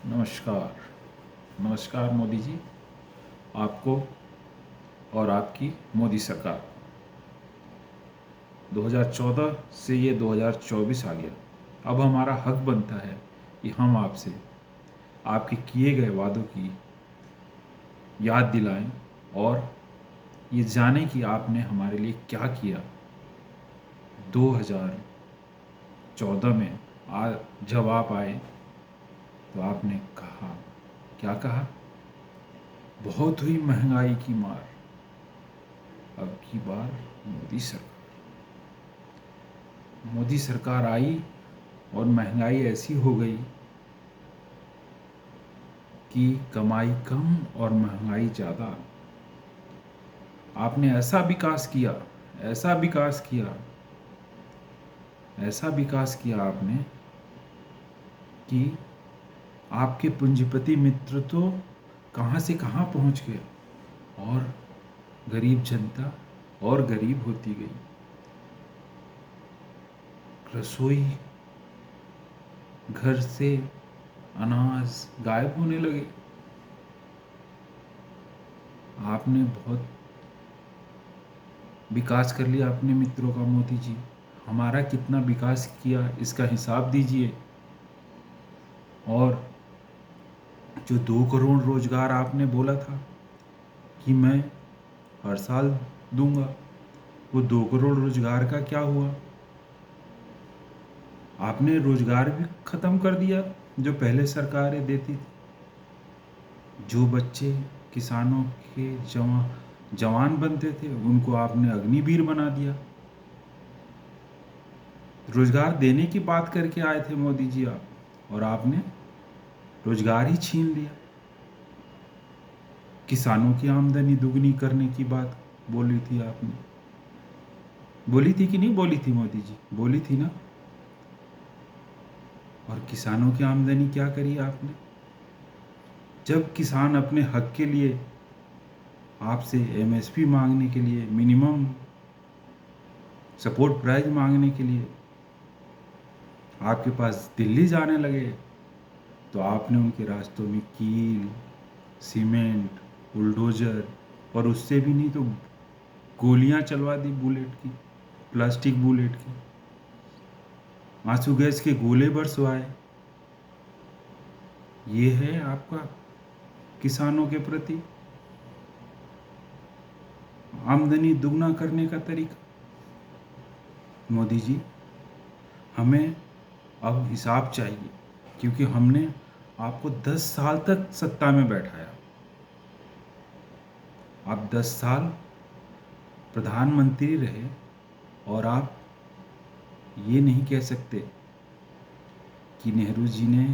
नमस्कार। नमस्कार मोदी जी, आपको और आपकी मोदी सरकार। 2014 से ये 2024 आ गया। अब हमारा हक बनता है कि हम आपसे आपके किए गए वादों की याद दिलाएं और ये जानें कि आपने हमारे लिए क्या किया। 2014 में जब आप आए तो आपने कहा, क्या कहा? बहुत हुई महंगाई की मार, अब की बार मोदी सरकार आई और महंगाई ऐसी हो गई कि कमाई कम और महंगाई ज़्यादा। आपने ऐसा विकास किया, ऐसा विकास किया, ऐसा विकास किया आपने कि आपके पूंजीपति मित्र तो कहाँ से कहाँ पहुँच गए और गरीब जनता और गरीब होती गई। रसोई घर से अनाज गायब होने लगे। आपने बहुत विकास कर लिया अपने मित्रों का। मोदी जी, हमारा कितना विकास किया इसका हिसाब दीजिए। और जो 2 करोड़ रोजगार आपने बोला था कि मैं हर साल दूंगा, वो 2 करोड़ रोजगार का क्या हुआ? आपने रोजगार भी खत्म कर दिया जो पहले सरकारें देती थी। जो बच्चे किसानों के जवान बनते थे उनको आपने अग्निवीर बना दिया। रोजगार देने की बात करके आए थे मोदी जी आप, और आपने रोजगार ही छीन लिया। किसानों की आमदनी दुगनी करने की बात बोली थी आपने। बोली थी कि नहीं बोली थी मोदी जी? बोली थी ना। और किसानों की आमदनी क्या करी आपने? जब किसान अपने हक के लिए आपसे एमएसपी मांगने के लिए, मिनिमम सपोर्ट प्राइस मांगने के लिए आपके पास दिल्ली जाने लगे, तो आपने उनके रास्तों में कील, सीमेंट, बुलडोजर और उससे भी नहीं तो गोलियां चलवा दी बुलेट की, प्लास्टिक बुलेट की। आंसू गैस के गोले बरसवाए। ये है आपका किसानों के प्रति आमदनी दुगना करने का तरीका। मोदी जी, हमें अब हिसाब चाहिए, क्योंकि हमने आपको 10 साल तक सत्ता में बैठाया। आप 10 साल प्रधानमंत्री रहे और आप ये नहीं कह सकते कि नेहरू जी ने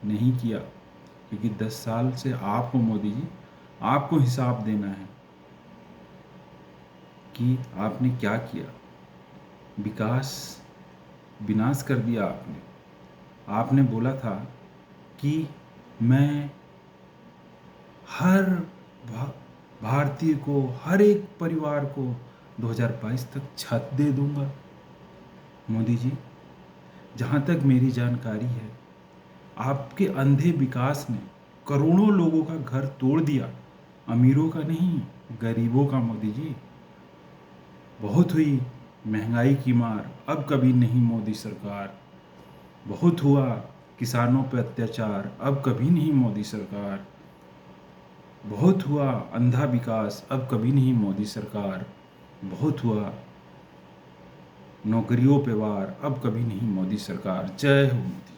नहीं किया, क्योंकि 10 साल से आपको मोदी जी, आपको हिसाब देना है कि आपने क्या किया। विकास विनाश कर दिया आपने। आपने बोला था कि मैं हर भारतीय को, हर एक परिवार को 2022 तक छत दे दूंगा। मोदी जी, जहाँ तक मेरी जानकारी है, आपके अंधे विकास ने करोड़ों लोगों का घर तोड़ दिया। अमीरों का नहीं, गरीबों का। मोदी जी, बहुत हुई महंगाई की मार, अब कभी नहीं मोदी सरकार। बहुत हुआ किसानों पर अत्याचार, अब कभी नहीं मोदी सरकार। बहुत हुआ अंधा विकास, अब कभी नहीं मोदी सरकार। बहुत हुआ नौकरियों पे वार, अब कभी नहीं मोदी सरकार। जय हो मोदी।